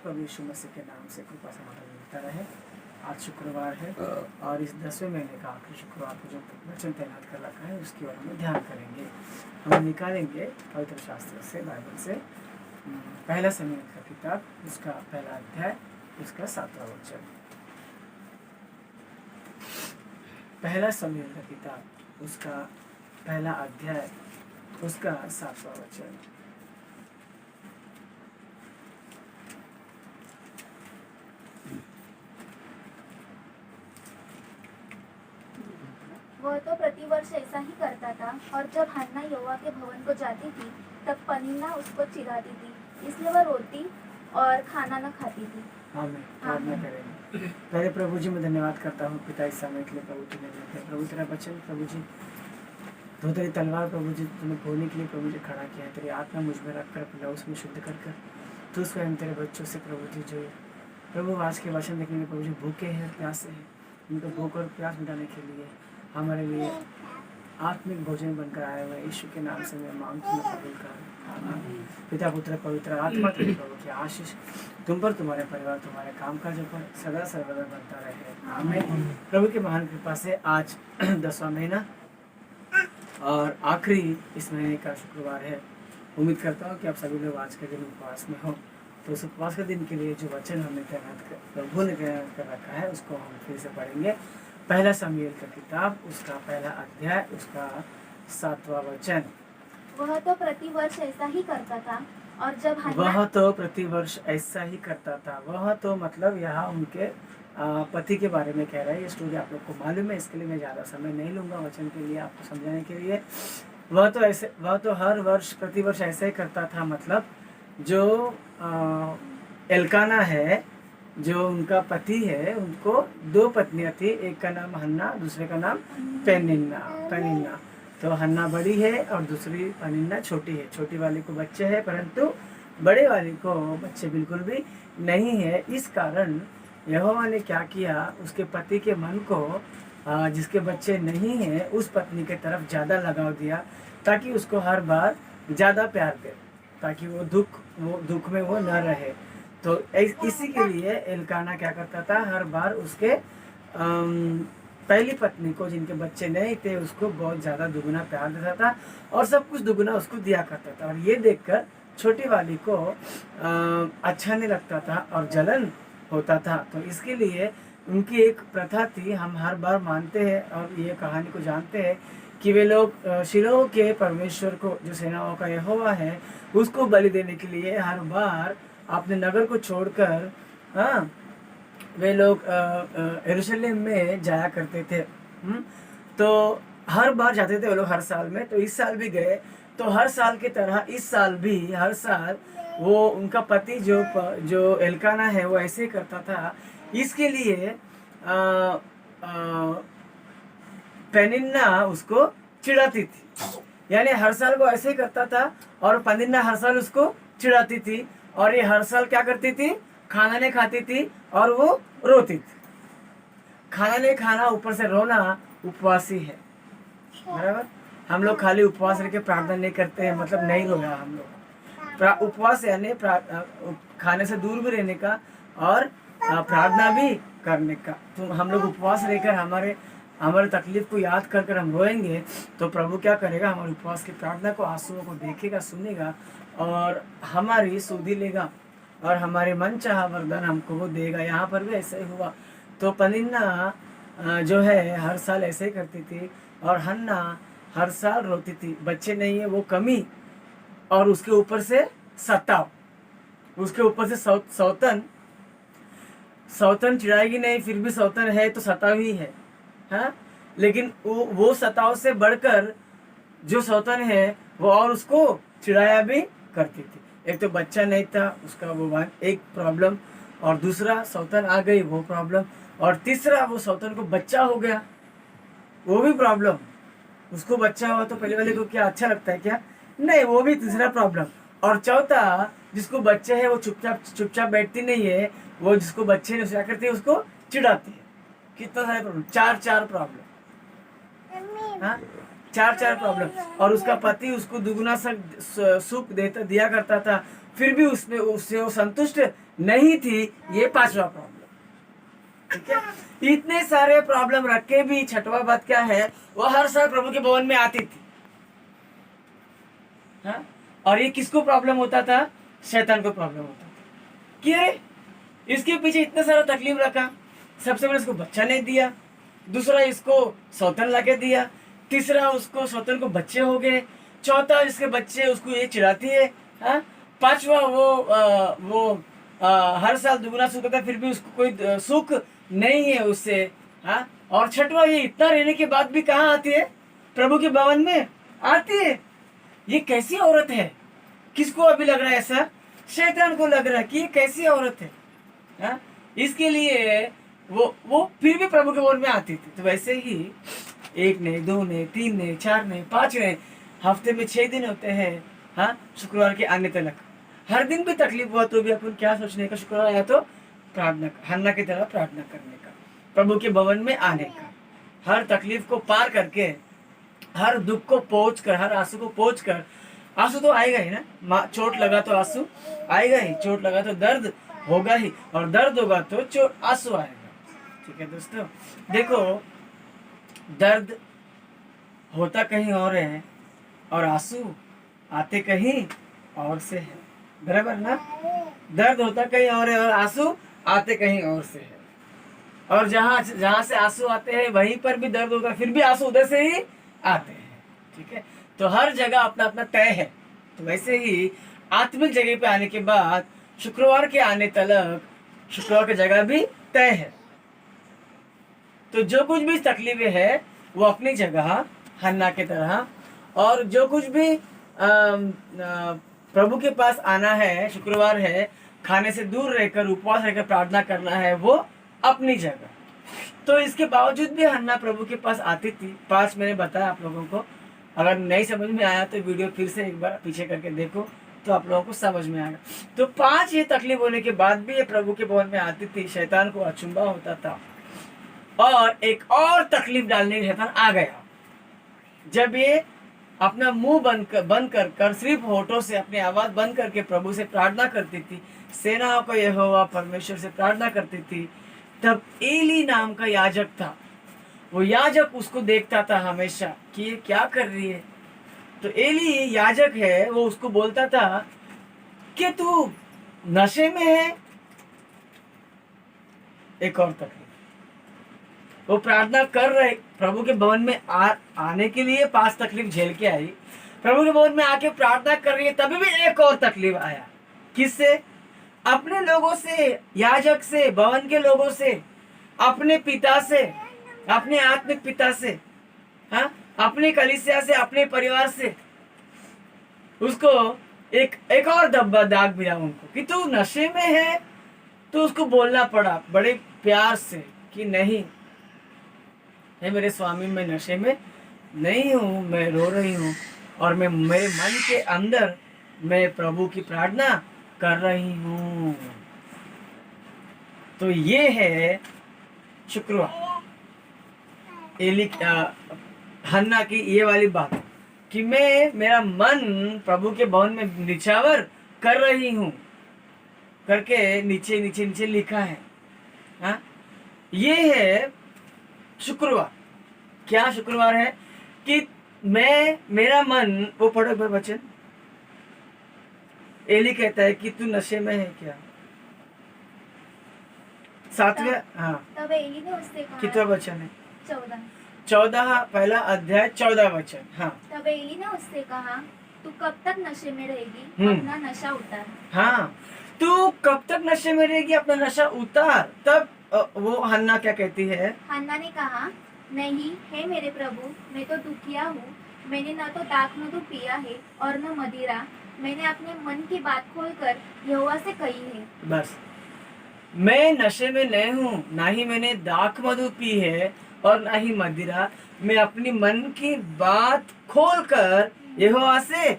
प्रभु यीशु मसीह के नाम से कृपा समाधान मिलता रहे। आज शुक्रवार है और इस 10वें महीने का आखिरी शुक्रवार को जो वचन तैनात कर रखा है उसकी ओर हम ध्यान करेंगे। हम निकालेंगे पवित्र शास्त्र से, बाइबल से, पहला शमूएल का किताब, उसका पहला अध्याय, उसका 7वां वचन। पहला शमूएल का किताब, उसका पहला अध्याय, उसका 7वां वचन। वह तो प्रतिवर्ष ऐसा ही करता था, और जब हन्ना यहोवा के भवन को जाती थी तब पनिन्ना उसको चिढ़ाती थी, इसलिए वह रोटी और खाना न खाती थी। आमीन। प्रार्थना करेंगे। पहले प्रभु जी मैं धन्यवाद करता हूँ पिता इस समय के लिए, प्रभु जी ने प्रभु तेरा वचन, प्रभु जी तो तेरी तलवार प्रभु जी तुम्हें बोलने के लिए प्रभु जी खड़ा किया है। तेरी आत्मा मुझ में रख कर पिला, उसमें शुद्ध कर कर तू स्वयं तेरे बच्चों से प्रभु जी जो प्रभु आज के वचन देखने के प्रभु जी भूखे हैं, प्यासे हैं, उनको भूख और प्यास मिटाने के लिए हमारे लिए आत्मिक भोजन बनकर आए हुए यीशु के नाम से मैं मांगता हूँ, कबूल कर। आमीन। पिता पुत्र पवित्र आत्मा तेरे प्रभु की आशीष तुम पर, तुम्हारे परिवार, तुम्हारे कामकाजों पर सदा सर्वदा बनता रहे। आमीन। प्रभु की महान कृपा से आज 10वां महीना और आखिरी इस महीने का शुक्रवार है। उम्मीद करता हूँ कि आप सभी लोग आज के दिन उपवास में हो। तो उस उपवास के दिन के लिए जो वचन हमने प्रभु ने तैनात कर रखा है उसको हम फिर से पढ़ेंगे। पहला शमूएल का किताब, उसका पहला अध्याय, उसका 7वां वचन। वह तो प्रतिवर्ष ऐसा ही करता था, और जब वह तो प्रतिवर्ष ऐसा ही करता था। वह तो मतलब यहाँ उनके पति के बारे में कह रहा है। ये स्टोरी आप लोग को मालूम है, इसके लिए मैं ज़्यादा समय नहीं लूँगा वचन के लिए आपको समझाने के लिए। वह तो हर वर्ष प्रतिवर्ष ऐसा ही करता था, मतलब जो एल्काना है, जो उनका पति है, उनको 2 पत्नियां थी, एक का नाम हन्ना, दूसरे का नाम पेनिन्ना। तो हन्ना बड़ी है और दूसरी पेनिन्ना छोटी है। छोटी वाली को बच्चे हैं परंतु बड़े वाली को बच्चे बिल्कुल भी नहीं है। इस कारण यहोवा ने क्या किया, उसके पति के मन को जिसके बच्चे नहीं हैं उस पत्नी के तरफ ज़्यादा लगाव दिया, ताकि उसको हर बार ज़्यादा प्यार दे, ताकि वो दुख में वो न रहे। तो इसी के लिए एल्काना क्या करता था, हर बार उसके पहली पत्नी को जिनके बच्चे नहीं थे उसको बहुत ज़्यादा दुगुना प्यार देता था और सब कुछ दुगुना उसको दिया करता था। और ये देखकर छोटी वाली को अच्छा नहीं लगता था और जलन होता था। तो इसके लिए उनकी एक प्रथा थी, हम हर बार मानते हैं और ये कहानी को जानते हैं कि वे लोग शिलोह के परमेश्वर को, जो सेनाओं का यहोवा है, उसको बलि देने के लिए हर बार अपने नगर को छोड़कर वे लोग यरूशलेम में जाया करते थे। तो हर बार जाते थे वो लोग हर साल में। तो इस साल भी गए। तो हर साल की तरह इस साल भी हर साल वो उनका पति जो एल्काना है वो ऐसे करता था। इसके लिए पेनिन्ना उसको चिढ़ाती थी, यानी हर साल वो ऐसे ही करता था और पेनिन्ना हर साल उसको चिढ़ाती थी। और ये हर साल क्या करती थी, खाना नहीं खाती थी और वो रोती थी। खाना नहीं खाना, ऊपर से रोना, उपवासी है, बराबर। हम लोग खाली उपवास रह के प्रार्थना नहीं करते हैं, मतलब नहीं रोया हम लोग। उपवास यानी खाने से दूर भी रहने का और प्रार्थना भी करने का। तो हम लोग उपवास रहकर हमारे तकलीफ को याद कर कर हम रोएंगे तो प्रभु क्या करेगा, हमारे उपवास की प्रार्थना को, आंसुओं को देखेगा, सुनेगा और हमारी सुधि लेगा और हमारे मन चाहा वरदान हमको वो देगा। यहाँ पर भी ऐसा ही हुआ। तो पेनिन्ना जो है हर साल ऐसे ही करती थी और हन्ना हर साल रोती थी। बच्चे नहीं है वो कमी, और उसके ऊपर से सताव, उसके ऊपर से सौतन चिढ़ाएगी नहीं, फिर भी सौतन है तो सताव ही है, हाँ। लेकिन वो सताव से बढ़कर जो सौतन है वो और उसको चिढ़ाया भी करती थी। एक तो बच्चा नहीं था उसका, वो एक प्रॉब्लम, और दूसरा सौतन आ गई वो प्रॉब्लम, और तीसरा वो सौतन को बच्चा हो गया वो भी प्रॉब्लम। उसको बच्चा हुआ तो पहले वाले को क्या अच्छा लगता है क्या, नहीं, वो भी तीसरा प्रॉब्लम। और चौथा जिसको बच्चे है वो चुपचाप बैठती नहीं है, वो जिसको बच्चे ने क्या करती है उसको चिढ़ाती है। कितना सारे प्रॉब्लम, चार प्रॉब्लम, हाँ, चार प्रॉब्लम। और उसका पति उसको दुगुना सुख दिया करता था फिर भी उसमें उससे वो संतुष्ट नहीं थी। ये पांचवा प्रॉब्लम, ठीक है। इतने सारे प्रॉब्लम रख के भी छठवा बात क्या है, वो हर साल प्रभु के भवन में आती थी। हाँ? और ये किसको प्रॉब्लम होता था? शैतान को प्रॉब्लम होता था कि अरे इसके पीछे इतना सारा तकलीफ रखा, सबसे पहले इसको बच्चा नहीं दिया, दूसरा इसको सौतन लाके दिया, तीसरा उसको सौतन को बच्चे हो गए, चौथा इसके बच्चे उसको ये चिढ़ाती है, हाँ? पांचवा हर साल दुगना सुख होता है, फिर भी उसको कोई सुख नहीं है उससे, हाँ? और छठवा ये इतना रहने के बाद भी कहाँ आती है? प्रभु के भवन में आती है। ये कैसी औरत है? किसको अभी लग रहा है ऐसा? शैतान को लग रहा है कि ये कैसी औरत है, हाँ? इसके लिए वो फिर भी प्रभु के भवन में आती थी। तो वैसे ही 1 नहीं, 2 नहीं, 3 नहीं, 4 नहीं, 5 नहीं, हफ्ते में 6 दिन होते हैं, हाँ? शुक्रवार के आने तक हर दिन भी तकलीफ हुआ तो भी अपन क्या सोचने का? शुक्रवार आया तो प्रार्थना, हन्ना की तरह प्रार्थना करने का, प्रभु के भवन में आने का, हर तकलीफ को पार करके, हर दुख को पोंछ कर, हर आंसू को पोंछ कर, आंसू तो आएगा ही ना, चोट लगा तो आंसू आएगा ही, चोट लगा तो दर्द होगा ही, और दर्द होगा तो चोट आंसू आएगा, ठीक है दोस्तों। देखो, दर्द होता कहीं और है और आंसू आते कहीं और से है, बराबर ना? दर्द होता कहीं और है और आंसू आते कहीं और से है, और जहां से आंसू आते हैं वहीं पर भी दर्द होता है, फिर भी आंसू उधर से ही आते हैं, ठीक है। तो हर जगह अपना अपना तय है। तो वैसे ही आत्मिक जगह पे आने के बाद शुक्रवार के आने तक शुक्रवार की जगह भी तय है। तो जो कुछ भी तकलीफें है वो अपनी जगह हन्ना की तरह, और जो कुछ भी प्रभु के पास आना है, शुक्रवार है, खाने से दूर रहकर उपवास रहकर प्रार्थना करना है, वो अपनी जगह। तो इसके बावजूद भी हन्ना प्रभु के पास आती थी। 5 मैंने बताया आप लोगों को। अगर नहीं समझ में आया तो वीडियो फिर से एक बार पीछे करके देखो तो आप लोगों को समझ में आएगा। तो 5 ये तकलीफ होने के बाद भी ये प्रभु के भवन में आती थी। शैतान को अचंभा होता था, और एक और तकलीफ डालने के शैतान आ गया जब ये अपना मुंह बंद कर सिर्फ होठों से अपनी आवाज बंद करके प्रभु से प्रार्थना करती थी, सेनाओं का यहोवा परमेश्वर से प्रार्थना करती थी। तब एली नाम का याजक था, वो याजक उसको देखता था हमेशा कि ये क्या कर रही है। तो एली याजक है, वो उसको बोलता था कि तू नशे में है। एक और तकलीफ, वो प्रार्थना कर रहे, प्रभु के भवन में आने के लिए 5 तकलीफ झेल के आई, प्रभु के भवन में आके प्रार्थना कर रही है, तभी भी एक और तकलीफ आया। किससे? अपने लोगों से, याजक से, भवन के लोगों से, अपने पिता से, अपने आत्मिक पिता से, हाँ, अपने कलीसिया से, अपने परिवार से। उसको एक और धब्बा दाग मिला उनको कि तू नशे में है। तो उसको बोलना पड़ा बड़े प्यार से कि नहीं है मेरे स्वामी, मैं नशे में नहीं हूँ, मैं रो रही हूँ, और मैं मेरे मन के अंदर मैं प्रभु की प्रार्थना कर रही हूँ। तो ये है शुक्रवार, एली हन्ना की ये वाली बात कि मेरा मन प्रभु के भवन में निछावर कर रही हूँ करके नीचे नीचे नीचे लिखा है, हाँ? ये है शुक्रवार। क्या शुक्रवार है कि मेरा मन, वो पढ़ो एक बार वचन। एली कहता है कि तू नशे में है क्या? 7वें, हाँ, तब एली ने उससे कहा, कितना वचन है? 14 पहला अध्याय 14 वचन, हाँ। तब एली ने उससे कहा, तू कब तक नशे में रहेगी? अपना नशा उतार। हाँ, तू कब तक नशे में रहेगी? अपना नशा उतार। तब वो हन्ना क्या कहती है? हन्ना ने कहा, नहीं है मेरे प्रभु, मैं तो दुखिया हूँ। मैंने न तो दाखमधु पिया है और न मदिरा। मैंने अपने मन की बात खोलकर यहोवा से कही है। बस, मैं नशे में नहीं हूँ, ना ही मैंने दाखमधु पी है और ना ही मदिरा। मैं अपनी मन की बात खोलकर यहोवा से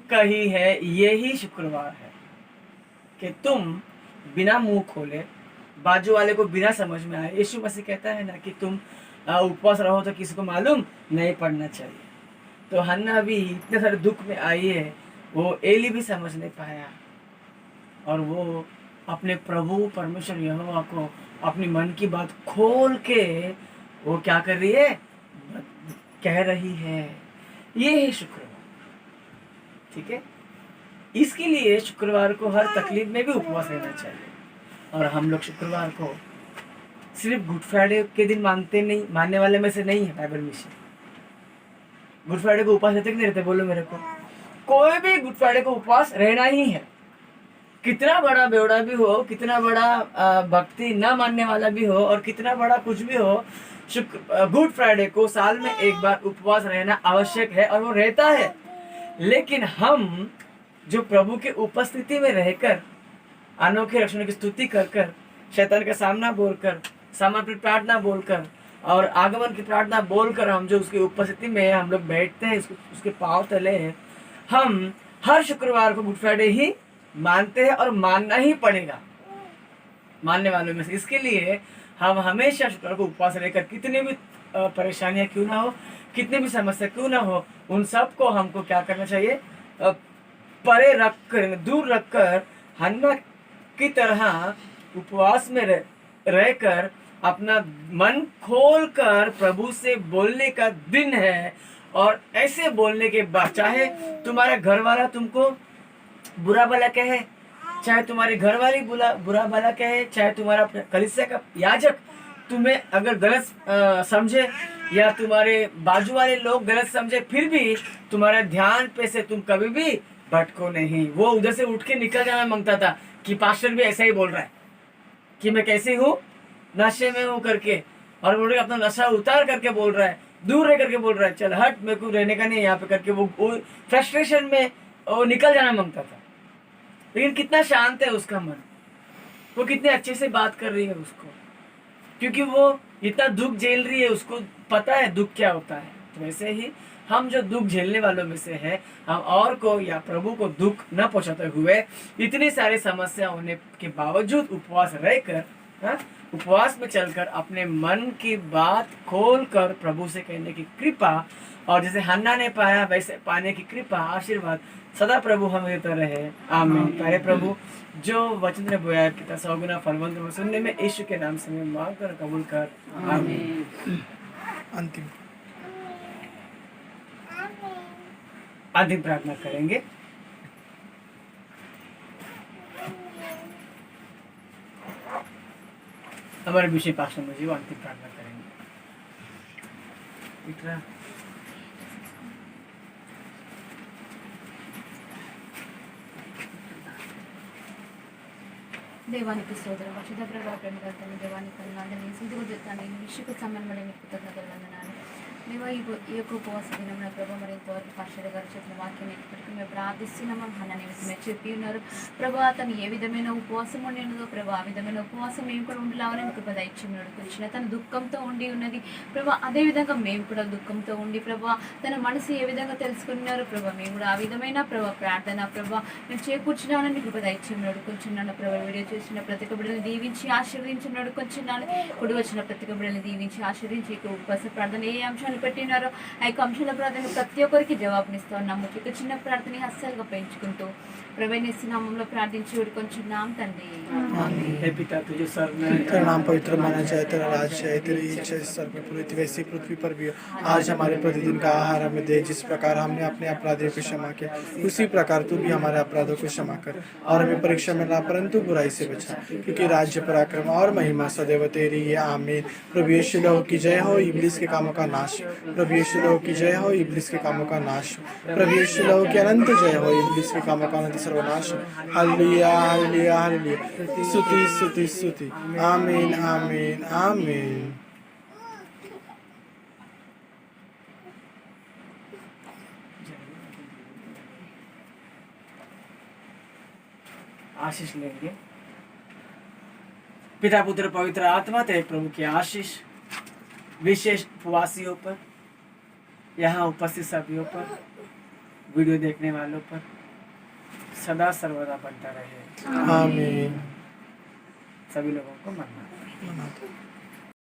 कही है। यही शुक्रवार है कि तुम बिना मुंह खोले, बाजू वाले को बिना समझ में आए। यीशु मसीह कहता है ना कि तुम उपवास रहो तो किसी को मालूम नहीं पड़ना चाहिए। तो हन्ना भी इतने सारे दुख में आई है, वो एली भी समझ नहीं पाया और वो अपने प्रभु परमेश्वर यहोवा को अपनी मन की बात खोल के वो क्या कर रही है, कह रही है। ये है शुक्रवार। ठीक है, इसके लिए शुक्रवार को हर तकलीफ में भी उपवास रहना चाहिए। और हम लोग शुक्रवार को सिर्फ गुड फ्राइडे के दिन मानने वाले में से नहीं है बाइबल मिशन। गुड फ्राइडे को उपवास रहते कि नहीं रहते, बोलो मेरे को। कोई भी गुड फ्राइडे को उपवास रहना ही है, कितना बड़ा बेवड़ा भी हो, कितना बड़ा भक्ति न मानने वाला भी हो, और कितना बड़ा कुछ भी हो, गुड फ्राइडे को साल में एक बार उपवास रहना आवश्यक है और वो रहता है। लेकिन हम जो प्रभु के उपस्थिति में रहकर अनोखे रक्षण की स्तुति कर कर, शैतान का सामना बोलकर, समर्पित प्रार्थना बोलकर और आगमन की प्रार्थना बोलकर हम जो उसकी उपस्थिति में हम लोग बैठते हैं, उसके पांव तले हम हर शुक्रवार को गुड फ्राइडे ही मानते हैं और मानना ही पड़ेगा मानने वालों में से। इसके लिए हम हमेशा शुक्रवार को उपवास रहकर कितनी भी परेशानियां क्यों ना हो, कितनी भी समस्या क्यों ना हो, उन सब को हमको क्या करना चाहिए, परे रख कर, दूर रखकर हन्ना की तरह उपवास में रहकर अपना मन खोलकर प्रभु से बोलने का दिन है। और ऐसे बोलने के बाद चाहे तुम्हारा घर वाला तुमको बुरा भला कहे, चाहे तुम्हारी घरवाली बुरा भला कहे, चाहे तुम्हारा कलीसिया का याजक तुम्हें अगर गलत समझे या तुम्हारे बाजू वाले लोग गलत समझे, फिर भी तुम्हारे ध्यान पे से तुम कभी भी भटको नहीं। वो उधर से उठ के निकल जाना मांगता था कि पास्टर भी ऐसा ही बोल रहा है कि मैं कैसे हूँ, नशे में हूँ करके, और बोल रहे अपना नशा उतार करके बोल रहा है, दूर रह करके बोल रहा है चल हट, मेरे को रहने का नहीं यहाँ पे करके वो फ्रस्ट्रेशन में वो निकल जाना मांगता था। लेकिन कितना शांत है उसका मन, वो कितने अच्छे से बात कर रही है उसको, क्योंकि वो इतना दुख झेल रही है, उसको पता है दुख क्या होता है। तो वैसे ही हम जो दुख झेलने वालों में से हैं, हम और को या प्रभु को दुख न पहुंचाते हुए इतनी सारी समस्या होने के बावजूद उपवास रहकर, उपवास में चलकर अपने मन की बात खोलकर प्रभु से कहने की कृपा, और जैसे हन्ना ने पाया वैसे पाने की कृपा, आशीर्वाद सदा प्रभु हमें देता रहे। आमीन। पहले प्रभु जो वचन ने बोया कि 100 गुना फलवंत में सुनने में यीशु के नाम से मैं मांग कर कबूल कर। आमीन। अंतिम प्रार्थना करेंगे। हमारे विषय पास्टर मुझे वो अंतिम प्रार्थना करेंगे। దేవానికి స్తోత్రం. పరిశుద్ధ ప్రభువా, ప్రేమగల తండ్రి, దేవానికి వందనాలు. స్తుతికి చెప్తాను నిశ్చిత సమన్వయ కృతజ్ఞతలు వందనాలు. మేము ఈ యొక్క ఉపవాస దినం ప్రభు మరి ఇంతవరకు పాస్టర్ గారు చెప్పిన వాక్యం ఇప్పటికీ మేము ప్రార్థిస్తున్నాము. హన్న నిమిత్తమే చెప్పి ఉన్నారు ప్రభు, తను ఏ విధమైన ఉపవాసం ఉండినదో ప్రభు, ఆ విధమైన ఉపవాసం మేము కూడా ఉండాలని కృప దయచేసి నడుకొచ్చిన. తన దుఃఖంతో ఉండి ఉన్నది ప్రభు, అదేవిధంగా మేము కూడా దుఃఖంతో ఉండి ప్రభు, తన మనసు ఏ విధంగా తెలుసుకున్నారు ప్రభు, మేము కూడా ఆ విధమైన ప్రభు ప్రార్థన ప్రభు మేము చేకూర్చున్నానని కృప దయచేసి నడుకొచ్చున్నాను ప్రభు. వీడియో చూసిన ప్రతి ఒక్క బిడ్డని దీవించి ఆశీర్వదించి నడుకొచ్చున్నాను. కుడి వచ్చిన ప్రతి ఒక్క బిడ్డని దీవించి ఆశీర్వించి ఉపవాస ప్రార్థన ఏ అంశాలు పెట్టినారో ఆ యొక్క అంశాల ప్రార్థన ప్రతి ఒక్కరికి జవాబునిస్తూ ఉన్నాము. ఇక చిన్న ప్రార్థన అస్సలుగా పెంచుకుంటూ प्रवेश नाम प्रार्थించి వేడుకొంచున్నాం తండ్రి आमीन। हे पिता, तुझे स्वर्ग में तेरा नाम पवित्र माना जाए, तेरा राज्य है, तेरी इच्छा इस स्वर्ग में पूरी वैसी पृथ्वी पर भी हो। आज हमारे प्रतिदिन का आहार हमें दे, जिस प्रकार हमने अपने अपराधियों को क्षमा किया उसी प्रकार तू भी हमारे अपराधों को क्षमा कर, और हमें परीक्षा में ला परंतु बुराई से बचा, क्योंकि राज्य पराक्रम और महिमा सदैव तेरी है। आमीन। प्रभु यीशु लोगों की जय हो, इब्लिस के कामों का नाश। प्रभु यीशु लोगों की जय हो, इब्लिस के कामों का नाश। प्रभु यीशु लोगों की अनंत जय हो, इब्लिस के कामों का अनंत सर्वनाश। Hallelujah hallelujah hallelujah. स्तुति स्तुति स्तुति। आमीन आमीन आमीन। आशीष लेंगे। पिता पुत्र पवित्र आत्मा तेरे प्रभु की आशीष विशेष उपवासियों पर, यहाँ उपस्थित सभी पर, वीडियो देखने वालों पर सदा सर्वदा बनता रहे। आमीन। सभी लोगों को मनाते